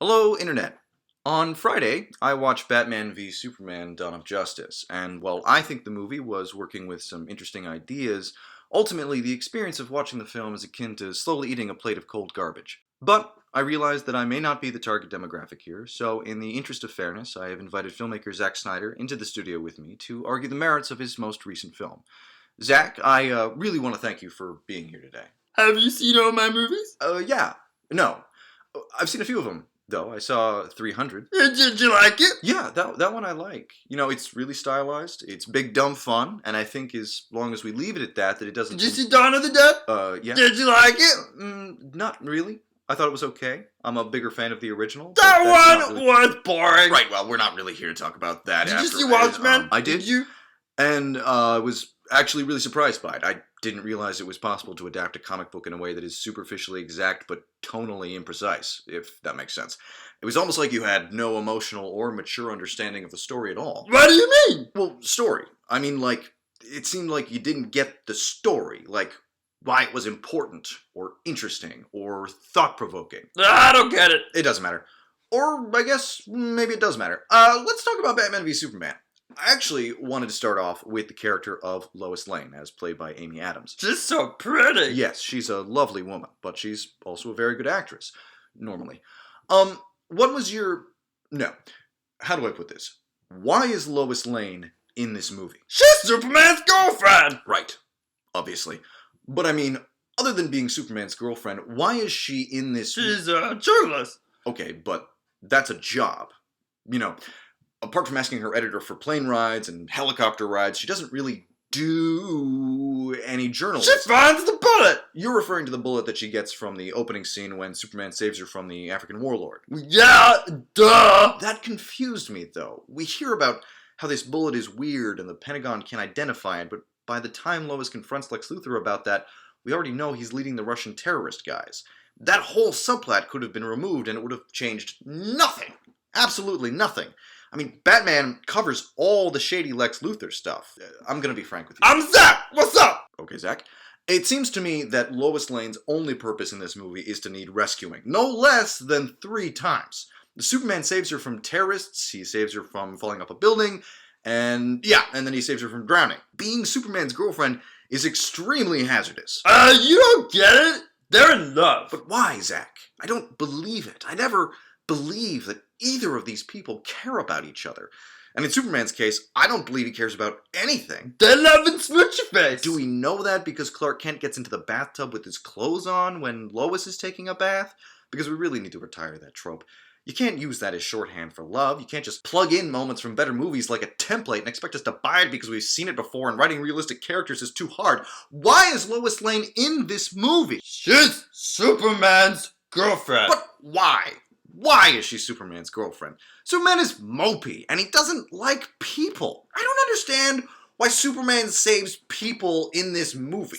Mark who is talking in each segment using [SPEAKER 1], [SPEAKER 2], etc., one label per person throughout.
[SPEAKER 1] Hello, Internet. On Friday, I watched Batman v Superman: Dawn of Justice, and while I think the movie was working with some interesting ideas, ultimately the experience of watching the film is akin to slowly eating a plate of cold garbage. But I realized that I may not be the target demographic here, so in the interest of fairness, I have invited filmmaker Zack Snyder into the studio with me to argue the merits of his most recent film. Zack, I really want to thank you for being here today.
[SPEAKER 2] Have you seen all my movies?
[SPEAKER 1] Yeah. No. I've seen a few of them, though. I saw 300.
[SPEAKER 2] Did you like it?
[SPEAKER 1] Yeah, that one I like. You know, it's really stylized, it's big, dumb fun, and I think as long as we leave it at that it doesn't...
[SPEAKER 2] Did you see Dawn of the Dead?
[SPEAKER 1] Yeah.
[SPEAKER 2] Did you like it?
[SPEAKER 1] Not really. I thought it was okay. I'm a bigger fan of the original.
[SPEAKER 2] That one was boring.
[SPEAKER 1] Right, well, we're not really here to talk about that.
[SPEAKER 2] Did you see Watchmen?
[SPEAKER 1] I did.
[SPEAKER 2] Did you?
[SPEAKER 1] And I was actually really surprised by it. I didn't realize it was possible to adapt a comic book in a way that is superficially exact but tonally imprecise, if that makes sense. It was almost like you had no emotional or mature understanding of the story at all.
[SPEAKER 2] What do you mean?
[SPEAKER 1] Well, story. I mean, like, it seemed like you didn't get the story, like why it was important, or interesting, or thought-provoking.
[SPEAKER 2] I don't get it.
[SPEAKER 1] It doesn't matter. Or, I guess, maybe it does matter. Let's talk about Batman v Superman. I actually wanted to start off with the character of Lois Lane, as played by Amy Adams.
[SPEAKER 2] She's so pretty.
[SPEAKER 1] Yes, she's a lovely woman, but she's also a very good actress, normally. What was your... No. How do I put this? Why is Lois Lane in this movie?
[SPEAKER 2] She's Superman's girlfriend!
[SPEAKER 1] Right. Obviously. But I mean, other than being Superman's girlfriend, why is she in this...
[SPEAKER 2] She's a journalist.
[SPEAKER 1] Okay, but that's a job. You know, apart from asking her editor for plane rides and helicopter rides, she doesn't really do any journalism.
[SPEAKER 2] She finds the bullet!
[SPEAKER 1] You're referring to the bullet that she gets from the opening scene when Superman saves her from the African warlord.
[SPEAKER 2] Yeah, duh!
[SPEAKER 1] That confused me, though. We hear about how this bullet is weird and the Pentagon can't identify it, but by the time Lois confronts Lex Luthor about that, we already know he's leading the Russian terrorist guys. That whole subplot could have been removed and it would have changed nothing. Absolutely nothing. I mean, Batman covers all the shady Lex Luthor stuff. I'm gonna be frank with you.
[SPEAKER 2] I'm Zack! What's up?
[SPEAKER 1] Okay, Zack. It seems to me that Lois Lane's only purpose in this movie is to need rescuing. No less than 3 times. The Superman saves her from terrorists, he saves her from falling off a building, and then he saves her from drowning. Being Superman's girlfriend is extremely hazardous.
[SPEAKER 2] You don't get it? They're in love.
[SPEAKER 1] But why, Zack? I don't believe it. I never believe that either of these people care about each other. And in Superman's case, I don't believe he cares about anything.
[SPEAKER 2] They love and smooch your face.
[SPEAKER 1] Do we know that because Clark Kent gets into the bathtub with his clothes on when Lois is taking a bath? Because we really need to retire that trope. You can't use that as shorthand for love. You can't just plug in moments from better movies like a template and expect us to buy it because we've seen it before and writing realistic characters is too hard. Why is Lois Lane in this movie?
[SPEAKER 2] She's Superman's girlfriend.
[SPEAKER 1] But why? Why is she Superman's girlfriend? Superman is mopey, and he doesn't like people. I don't understand why Superman saves people in this movie.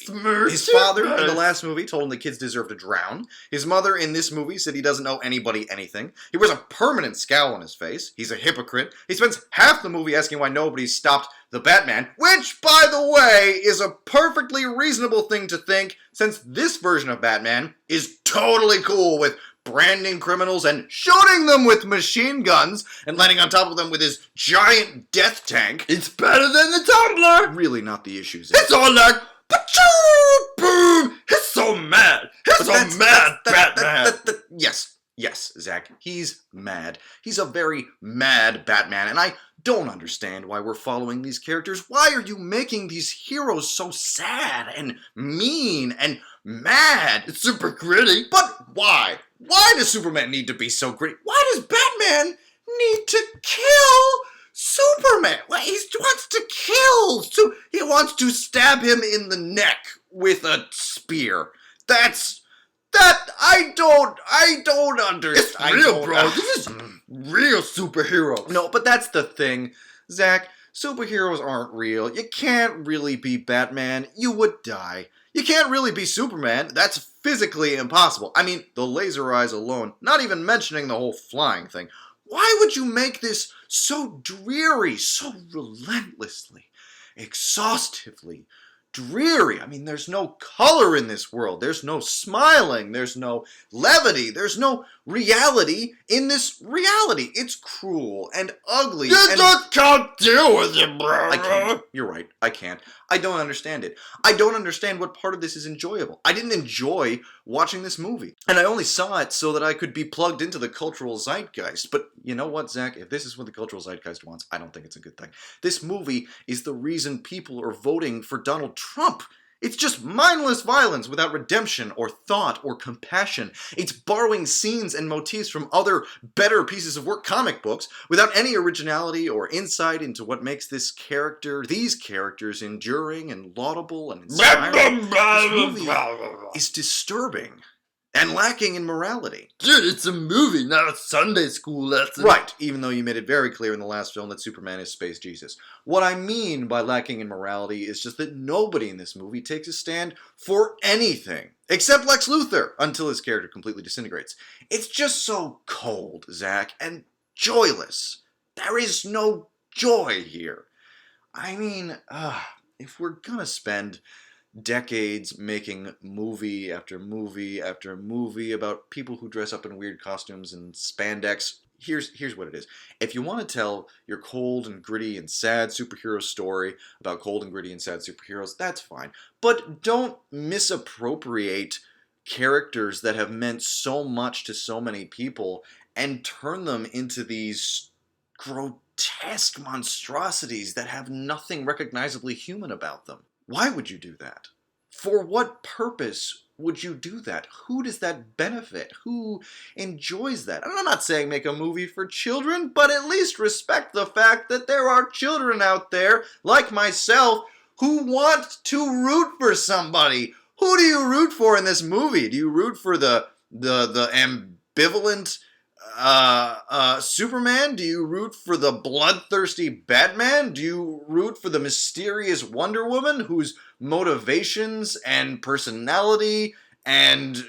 [SPEAKER 1] His father in the last movie told him the kids deserve to drown. His mother in this movie said he doesn't owe anybody anything. He wears a permanent scowl on his face. He's a hypocrite. He spends half the movie asking why nobody stopped the Batman, which, by the way, is a perfectly reasonable thing to think, since this version of Batman is totally cool with branding criminals and shooting them with machine guns and landing on top of them with his giant death tank.
[SPEAKER 2] It's better than the tumbler.
[SPEAKER 1] Really not the issue, Zack.
[SPEAKER 2] It's all like, pa-choo, boom. He's so mad. He's so mad, Batman.
[SPEAKER 1] Yes, Zack. He's mad. He's a very mad Batman, and I don't understand why we're following these characters. Why are you making these heroes so sad and mean and mad?
[SPEAKER 2] It's super gritty.
[SPEAKER 1] But why? Why does Superman need to be so gritty? Why does Batman need to kill Superman? Well, he wants to kill. He wants to stab him in the neck with a spear. I don't understand.
[SPEAKER 2] It's real, bro. This is real superhero.
[SPEAKER 1] No, but that's the thing, Zack. Superheroes aren't real. You can't really be Batman. You would die. You can't really be Superman. That's physically impossible. I mean, the laser eyes alone, not even mentioning the whole flying thing. Why would you make this so dreary, so relentlessly, exhaustively dreary. I mean, there's no color in this world. There's no smiling. There's no levity. There's no reality in this reality. It's cruel and ugly.
[SPEAKER 2] You just can't deal with it, bro.
[SPEAKER 1] I can't. You're right. I can't. I don't understand it. I don't understand what part of this is enjoyable. I didn't enjoy watching this movie. And I only saw it so that I could be plugged into the cultural zeitgeist. But you know what, Zach? If this is what the cultural zeitgeist wants, I don't think it's a good thing. This movie is the reason people are voting for Donald Trump. It's just mindless violence without redemption or thought or compassion. It's borrowing scenes and motifs from other better pieces of work, comic books, without any originality or insight into what makes these characters enduring and laudable and inspiring. This movie is disturbing and lacking in morality.
[SPEAKER 2] Dude, it's a movie, not a Sunday school lesson.
[SPEAKER 1] Right, even though you made it very clear in the last film that Superman is Space Jesus. What I mean by lacking in morality is just that nobody in this movie takes a stand for anything, except Lex Luthor, until his character completely disintegrates. It's just so cold, Zach, and joyless. There is no joy here. I mean, if we're gonna spend decades making movie after movie after movie about people who dress up in weird costumes and spandex, here's what it is. If you want to tell your cold and gritty and sad superhero story about cold and gritty and sad superheroes, that's fine. But don't misappropriate characters that have meant so much to so many people and turn them into these grotesque monstrosities that have nothing recognizably human about them. Why would you do that? For what purpose would you do that? Who does that benefit? Who enjoys that? And I'm not saying make a movie for children, but at least respect the fact that there are children out there, like myself, who want to root for somebody. Who do you root for in this movie? Do you root for the ambivalent Superman? Do you root for the bloodthirsty Batman? Do you root for the mysterious Wonder Woman whose motivations and personality and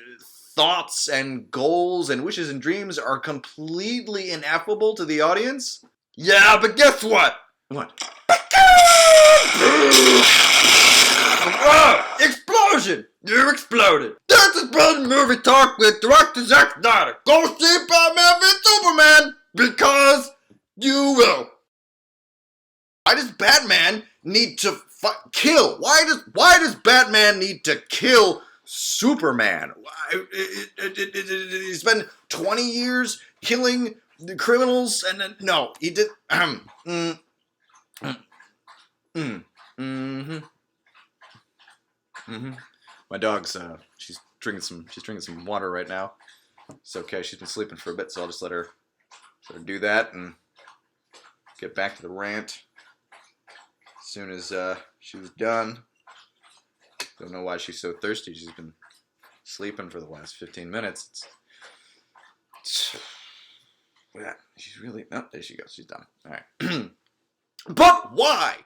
[SPEAKER 1] thoughts and goals and wishes and dreams are completely ineffable to the audience?
[SPEAKER 2] Yeah, but guess what?
[SPEAKER 1] What?
[SPEAKER 2] Explosion! You exploded. This has been Movie Talk with director Zack Snyder. Go see Batman v Superman because you will.
[SPEAKER 1] Why does Batman need to kill? Why does Batman need to kill Superman? He's been 20 years killing the criminals, and then no, he did. My dog's she's drinking some water right now. It's okay. She's been sleeping for a bit, so I'll just let her do that and get back to the rant as soon as she was done. Don't know why she's so thirsty. She's been sleeping for the last 15 minutes. Look at that. She's really... Oh, there she goes. She's done. All right. But why?